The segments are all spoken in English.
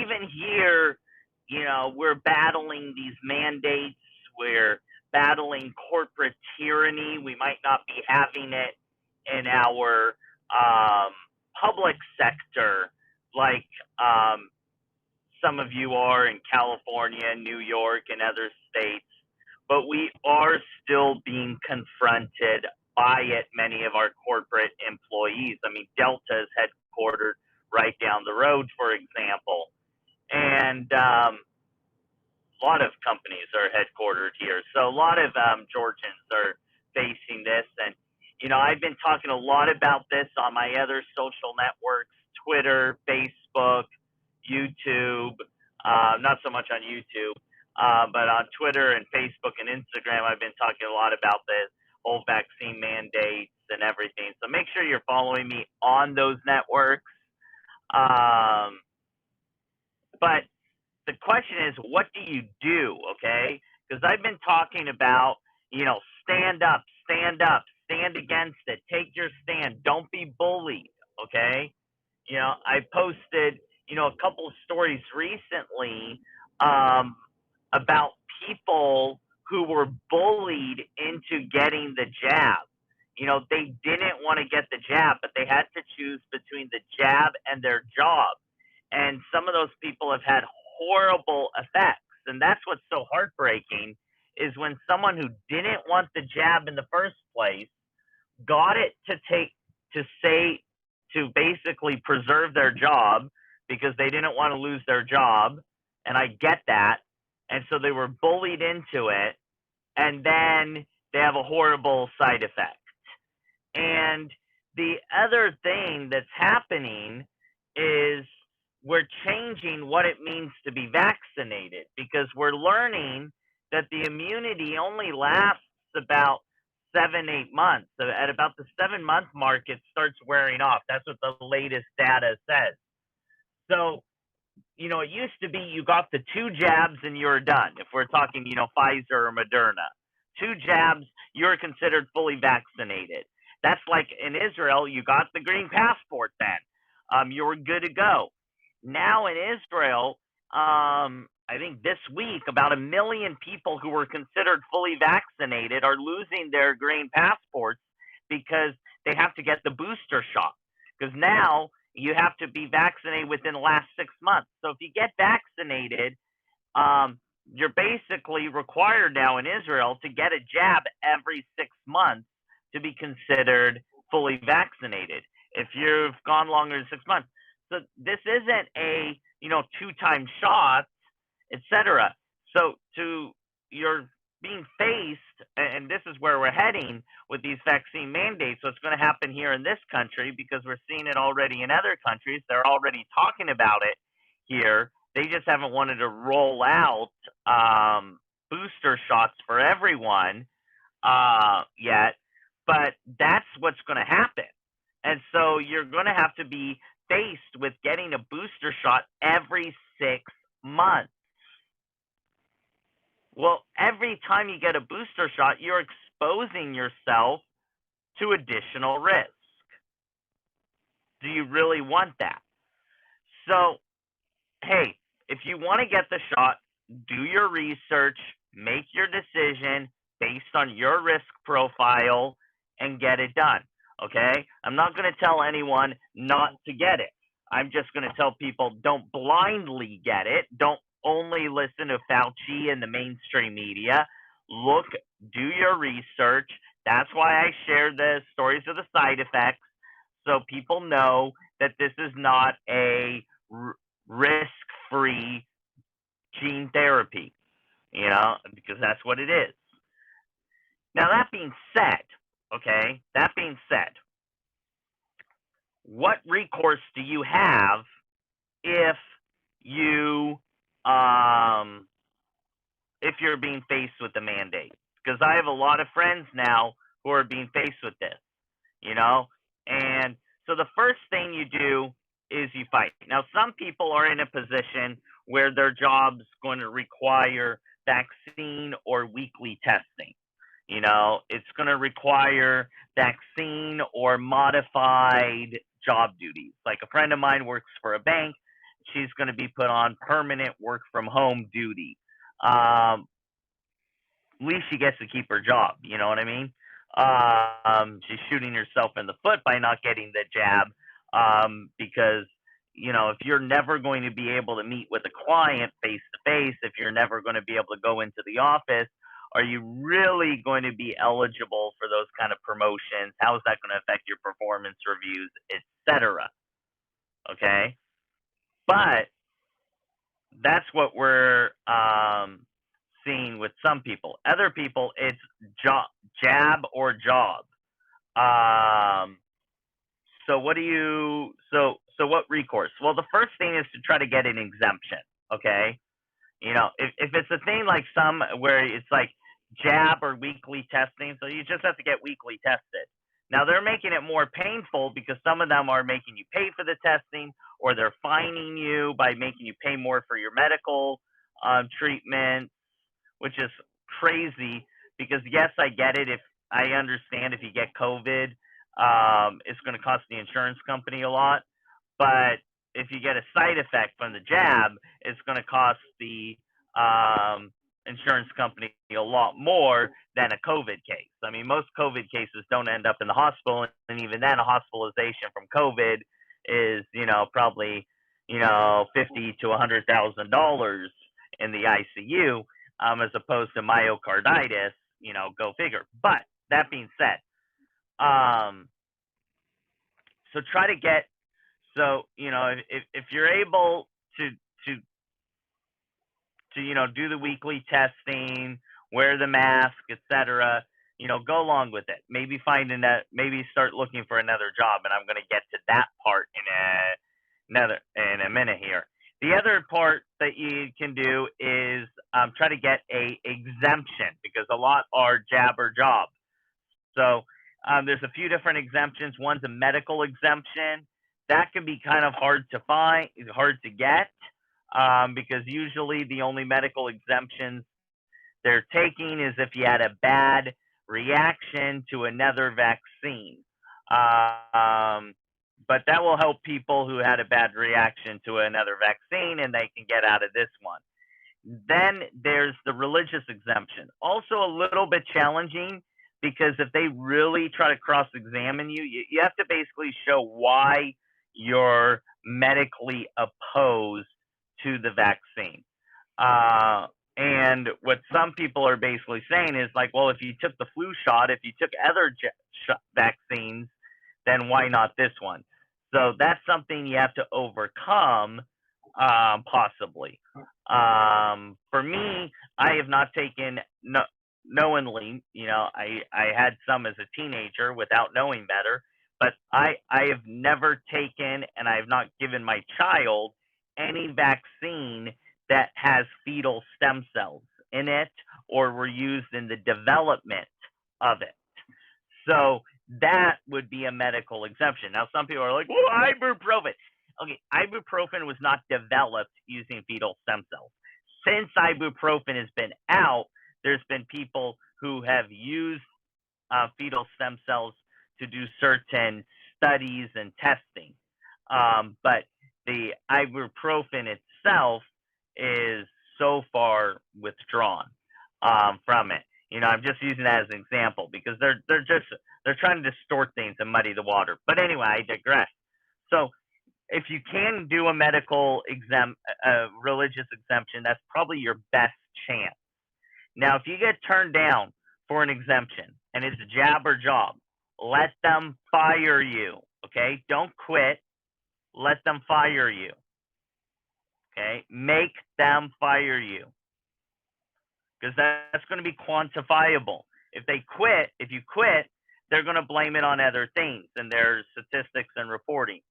even here, we're battling these mandates. We're battling corporate tyranny. We might not be having it in our public sector like some of you are in California, New York, and other states, but we are still being confronted by it, many of our corporate employees. I mean, Delta is headquartered right down the road, for example, and a lot of companies are headquartered here. So a lot of Georgians are facing this. And, I've been talking a lot about this on my other social networks, Twitter, Facebook, YouTube, not so much on YouTube, but on Twitter and Facebook and Instagram, I've been talking a lot about this whole vaccine mandates and everything. So make sure you're following me on those networks. But the question is, what do you do? Okay, because I've been talking about, stand up, stand against it, take your stand, don't be bullied. Okay, I posted, a couple of stories recently about people who were bullied into getting the jab. They didn't want to get the jab, but they had to choose between the jab and their job. And some of those people have had horrible effects. And that's what's so heartbreaking is when someone who didn't want the jab in the first place got it to basically preserve their job because they didn't want to lose their job. And I get that. And so they were bullied into it. And then they have a horrible side effect. And the other thing that's happening is we're changing what it means to be vaccinated because we're learning that the immunity only lasts about 7-8 months. So at about the 7-month mark, it starts wearing off. That's what the latest data says. So, it used to be you got the 2 jabs and you're done. If we're talking, Pfizer or Moderna, 2 jabs, you're considered fully vaccinated. That's like in Israel, you got the green passport then. You were good to go. Now in Israel, I think this week, about 1 million people who were considered fully vaccinated are losing their green passports because they have to get the booster shot. Because now you have to be vaccinated within the last 6 months. So if you get vaccinated, you're basically required now in Israel to get a jab every 6 months to be considered fully vaccinated if you've gone longer than 6 months. So this isn't a 2-time shots, etc. So you're being faced, and this is where we're heading with these vaccine mandates. What's going to happen here in this country, because we're seeing it already in other countries. They're already talking about it here. They just haven't wanted to roll out booster shots for everyone yet. But that's what's going to happen. And so you're going to have to be faced with getting a booster shot every 6 months. Well, every time you get a booster shot, you're exposing yourself to additional risk. Do you really want that? So, hey, if you want to get the shot, do your research, make your decision based on your risk profile, and get it done. Okay? I'm not going to tell anyone not to get it. I'm just going to tell people don't blindly get it. Don't only listen to Fauci and the mainstream media. Look, do your research. That's why I share the stories of the side effects so people know that this is not a risk-free gene therapy, because that's what it is. Now, that being said, what recourse do you have if you're being faced with the mandate? Because I have a lot of friends now who are being faced with this, and so the first thing you do is you fight. Now, some people are in a position where their job's going to require vaccine or weekly testing. It's going to require vaccine or modified job duties. Like a friend of mine works for a bank. she's going to be put on permanent work from home duty. At least she gets to keep her job. You know what I mean? She's shooting herself in the foot by not getting the jab, because if you're never going to be able to meet with a client face to face, if you're never going to be able to go into the office, are you really going to be eligible for those kind of promotions? How is that going to affect your performance reviews, etc.? Okay, but that's what we're seeing with some people. Other people, it's jab or job. So what recourse? Well, the first thing is to try to get an exemption. Okay, if it's a thing like some where it's like jab or weekly testing, so you just have to get weekly tested. Now they're making it more painful because some of them are making you pay for the testing, or they're fining you by making you pay more for your medical treatment, which is crazy. Because yes, I get it. If I understand, if you get COVID, it's going to cost the insurance company a lot. But if you get a side effect from the jab, it's going to cost the insurance company a lot more than a COVID case. I mean, most COVID cases don't end up in the hospital, and even then, a hospitalization from COVID is, probably, $50,000 to $100,000 in the ICU, as opposed to myocarditis. Go figure. But that being said, so try to get. So if you're able to do the weekly testing, wear the mask, etc., go along with it. Maybe maybe start looking for another job, and I'm going to get to that part in a minute here. The other part that you can do is try to get a exemption, because a lot are jab or job. So there's a few different exemptions. One's a medical exemption. That can be kind of hard to find, hard to get, because usually the only medical exemptions they're taking is if you had a bad reaction to another vaccine. But that will help people who had a bad reaction to another vaccine, and they can get out of this one. Then there's the religious exemption. Also a little bit challenging, because if they really try to cross-examine you, you have to basically show why you're medically opposed to the vaccine. And what some people are basically saying is like, well, if you took the flu shot, if you took other vaccines, then why not this one? So that's something you have to overcome, possibly. For me, I have not taken knowingly. I had some as a teenager without knowing better, but I have never taken, and I have not given my child any vaccine that has fetal stem cells in it or were used in the development of it. So that would be a medical exemption. Now, some people are like, well, ibuprofen. Okay, ibuprofen was not developed using fetal stem cells. Since ibuprofen has been out, there's been people who have used fetal stem cells to do certain studies and testing. But the ibuprofen itself is so far withdrawn from it. I'm just using that as an example because they're trying to distort things and muddy the water. But anyway, I digress. So if you can do a medical religious exemption, that's probably your best chance. Now, if you get turned down for an exemption and it's a jab or job, let them fire you. Okay, don't quit. Let them fire you. Okay, make them fire you, because that's going to be quantifiable. If you quit, they're going to blame it on other things and their statistics and reporting.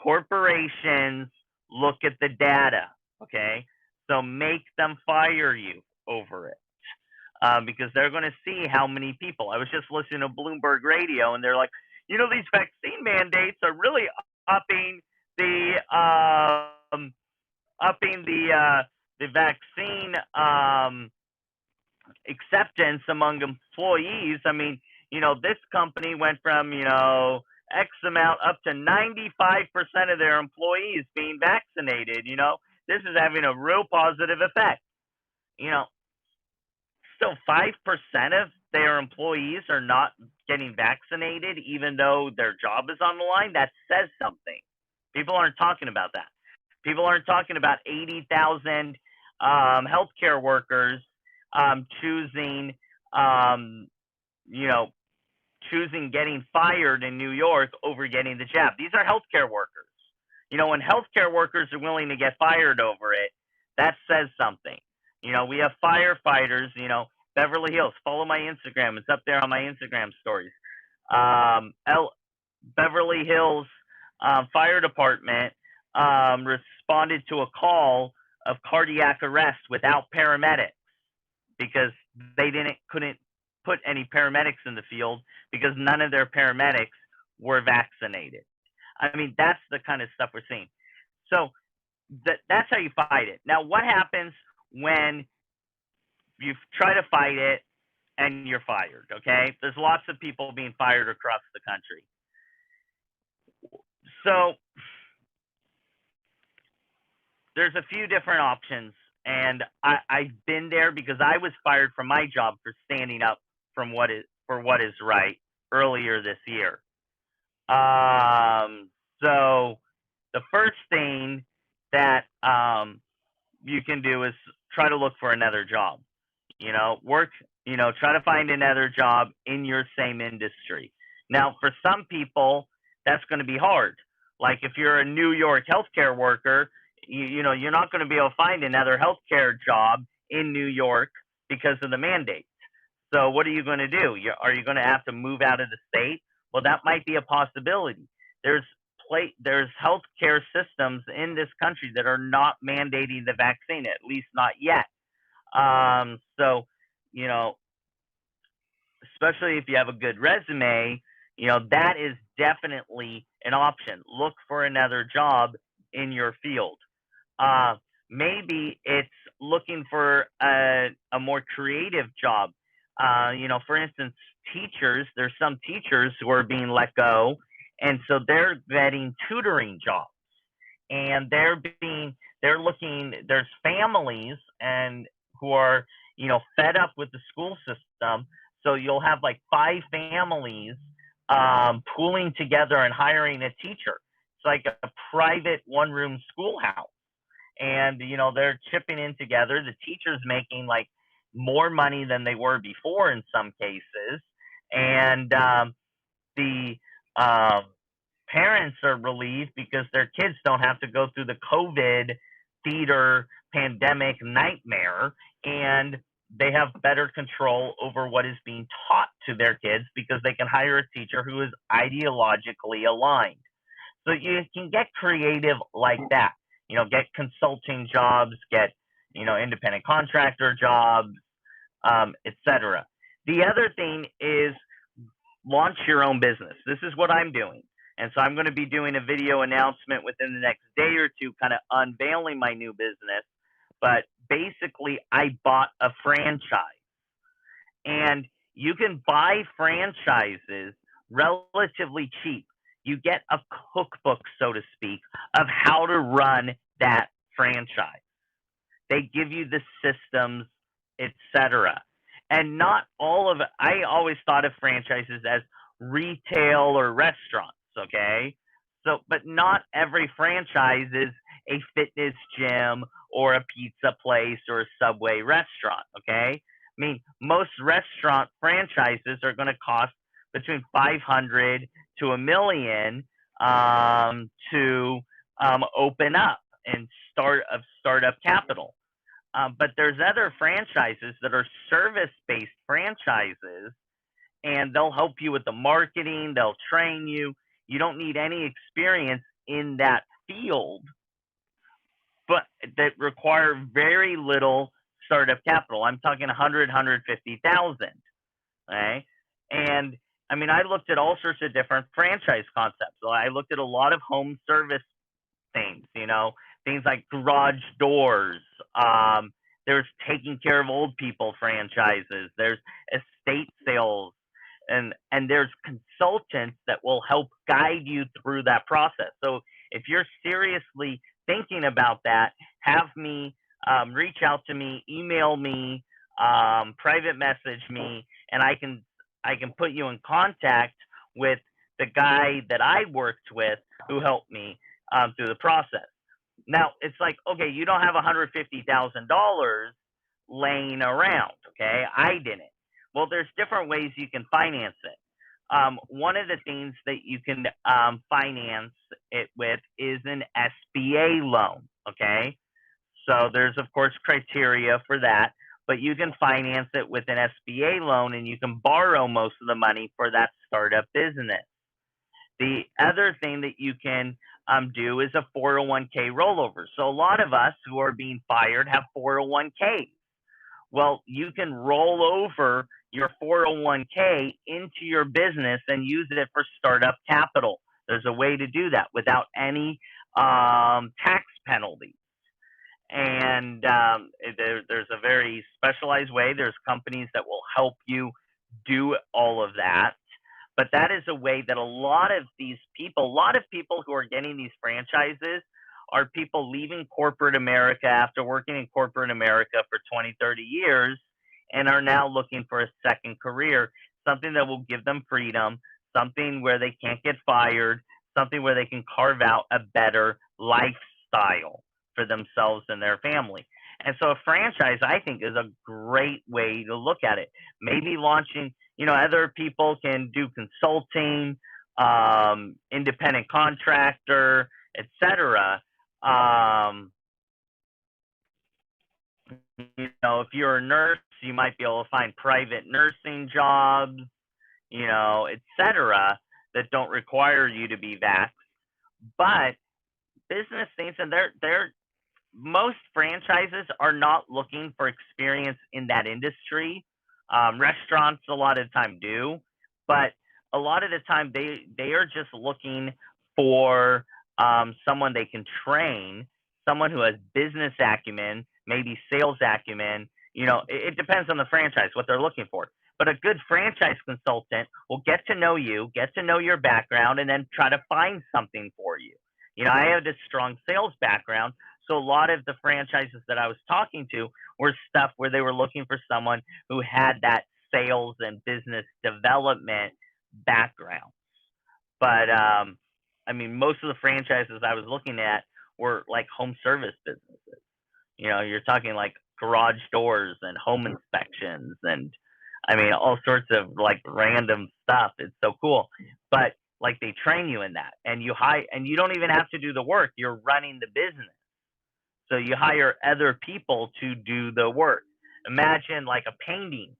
Corporations look at the data. Okay, so make them fire you over it, because they're going to see how many people. I was just listening to Bloomberg Radio, and they're like, these vaccine mandates are really upping the vaccine acceptance among employees. I mean, this company went from X amount up to 95% of their employees being vaccinated. This is having a real positive effect. Still 5% of their employees are not getting vaccinated, even though their job is on the line. That says something. People aren't talking about that. People aren't talking about 80,000 healthcare workers choosing, choosing getting fired in New York over getting the jab. These are healthcare workers. When healthcare workers are willing to get fired over it, that says something. We have firefighters, Beverly Hills. Follow my Instagram. It's up there on my Instagram stories. Beverly Hills Fire Department responded to a call of cardiac arrest without paramedics because they couldn't put any paramedics in the field because none of their paramedics were vaccinated. I mean, that's the kind of stuff we're seeing. So that's how you fight it. Now, what happens when you try to fight it and you're fired? Okay, there's lots of people being fired across the country. So there's a few different options, and I've been there because I was fired from my job for standing up for what is right earlier this year. So the first thing that you can do is try to look for another job. Try to find another job in your same industry. Now, for some people, that's going to be hard. Like if you're a New York healthcare worker, you're not going to be able to find another healthcare job in New York because of the mandates. So what are you going to do? Are you going to have to move out of the state? Well, that might be a possibility. There's healthcare systems in this country that are not mandating the vaccine, at least not yet. So, especially if you have a good resume, that is definitely an option. Look for another job in your field. Maybe it's looking for a more creative job. For instance, teachers, there's some teachers who are being let go, and so they're getting tutoring jobs. And there's families and who are, fed up with the school system. So you'll have like 5 families pooling together and hiring a teacher. It's like a private one-room schoolhouse. And, they're chipping in together. The teacher's making like more money than they were before in some cases. And the parents are relieved because their kids don't have to go through the COVID theater pandemic nightmare, and they have better control over what is being taught to their kids because they can hire a teacher who is ideologically aligned. So you can get creative like that. Get consulting jobs, get independent contractor jobs, etc. The other thing is launch your own business. This is what I'm doing. And so I'm going to be doing a video announcement within the next day or two, kind of unveiling my new business. But basically, I bought a franchise. And you can buy franchises relatively cheap. You get a cookbook, so to speak, of how to run that franchise. They give you the systems, etc. And not all of it. I always thought of franchises as retail or restaurants, okay? So, but not every franchise is a fitness gym or a pizza place or a Subway restaurant, okay? I mean, most restaurant franchises are going to cost between $500 to $1 million to open up and startup capital. But there's other franchises that are service-based franchises, and they'll help you with the marketing. They'll train you. You don't need any experience in that field, but that require very little startup capital. I'm talking 100, 150,000. Okay, and I mean, I looked at all sorts of different franchise concepts. So I looked at a lot of home service things, things like garage doors. There's taking care of old people franchises. There's estate sales and there's consultants that will help guide you through that process. So if you're seriously thinking about that, have me reach out to me, email me, private message me, and I can put you in contact with the guy that I worked with who helped me through the process. Now it's like, okay, you don't have $150,000 laying around. Okay, I didn't. Well, there's different ways you can finance it. One of the things that you can finance it with is an SBA loan. Okay, so there's of course criteria for that, but you can finance it with an SBA loan, and you can borrow most of the money for that startup business. The other thing that you can do is a 401k rollover. So a lot of us who are being fired have 401ks. Well, you can roll over your 401k into your business and use it for startup capital. There's a way to do that without any tax penalties. And there's a very specialized way. There's companies that will help you do all of that. But that is a way that a lot of people who are getting these franchises are people leaving corporate America after working in corporate America for 20, 30 years and are now looking for a second career, something that will give them freedom, something where they can't get fired, something where they can carve out a better lifestyle for themselves and their family. And so a franchise, I think, is a great way to look at it. Maybe launching, other people can do consulting, independent contractor, etc. If you're a nurse, you might be able to find private nursing jobs, etc. that don't require you to be vaxxed. But business things, and most franchises are not looking for experience in that industry. Restaurants a lot of the time do, but a lot of the time they are just looking for someone they can train, someone who has business acumen, maybe sales acumen. It depends on the franchise what they're looking for. But a good franchise consultant will get to know you, get to know your background, and then try to find something for you. I have this strong sales background, so a lot of the franchises that I was talking to were stuff where they were looking for someone who had that sales and business development background. But most of the franchises I was looking at were like home service businesses. You're talking like garage doors and home inspections and all sorts of like random stuff. It's so cool. But like they train you in that, and you don't even have to do the work. You're running the business. So you hire other people to do the work. Imagine like a painting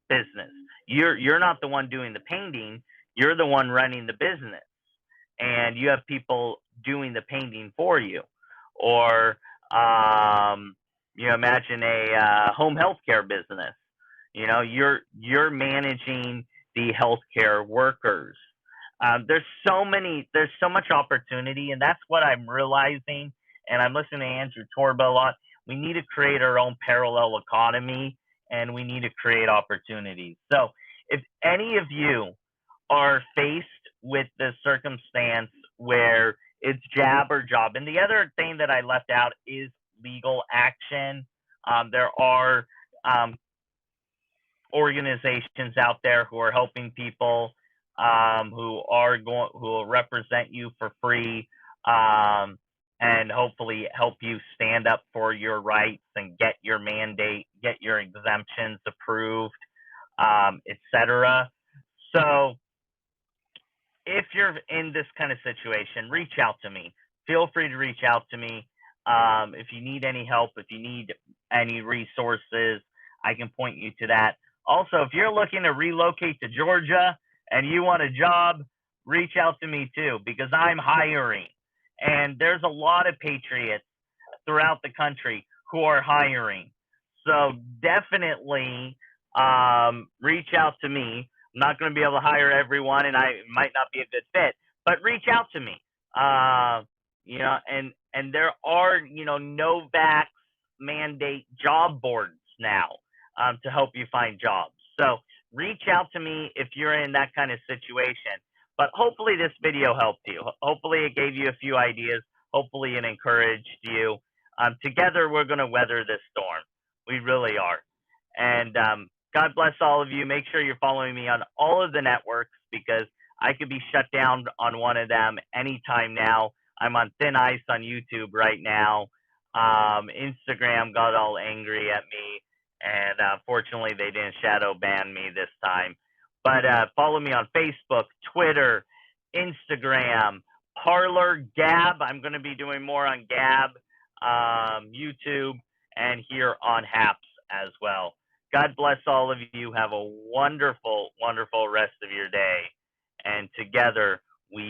business. You're not the one doing the painting. You're the one running the business, and you have people doing the painting for you. Or imagine a home healthcare business. You're managing the healthcare workers. There's so much opportunity, and that's what I'm realizing. And I'm listening to Andrew Torba a lot. We need to create our own parallel economy, and we need to create opportunities. So if any of you are faced with the circumstance where it's jab or job, and the other thing that I left out is legal action. There are organizations out there who are helping people who will represent you for free. And hopefully help you stand up for your rights and get your mandate, get your exemptions approved, etc. So if you're in this kind of situation, reach out to me. Feel free to reach out to me. If you need any help, if you need any resources, I can point you to that. Also, if you're looking to relocate to Georgia and you want a job, reach out to me too, because I'm hiring. And there's a lot of patriots throughout the country who are hiring. So definitely reach out to me. I'm not going to be able to hire everyone, and I might not be a good fit, but reach out to me. And there are, no vax mandate job boards now to help you find jobs. So reach out to me if you're in that kind of situation. But hopefully this video helped you. Hopefully it gave you a few ideas. Hopefully it encouraged you. Together we're going to weather this storm. We really are. And God bless all of you. Make sure you're following me on all of the networks because I could be shut down on one of them anytime now. I'm on thin ice on YouTube right now. Instagram got all angry at me, and fortunately they didn't shadow ban me this time. But follow me on Facebook, Twitter, Instagram, Parler, Gab. I'm going to be doing more on Gab, YouTube, and here on Haps as well. God bless all of you. Have a wonderful, wonderful rest of your day. And together,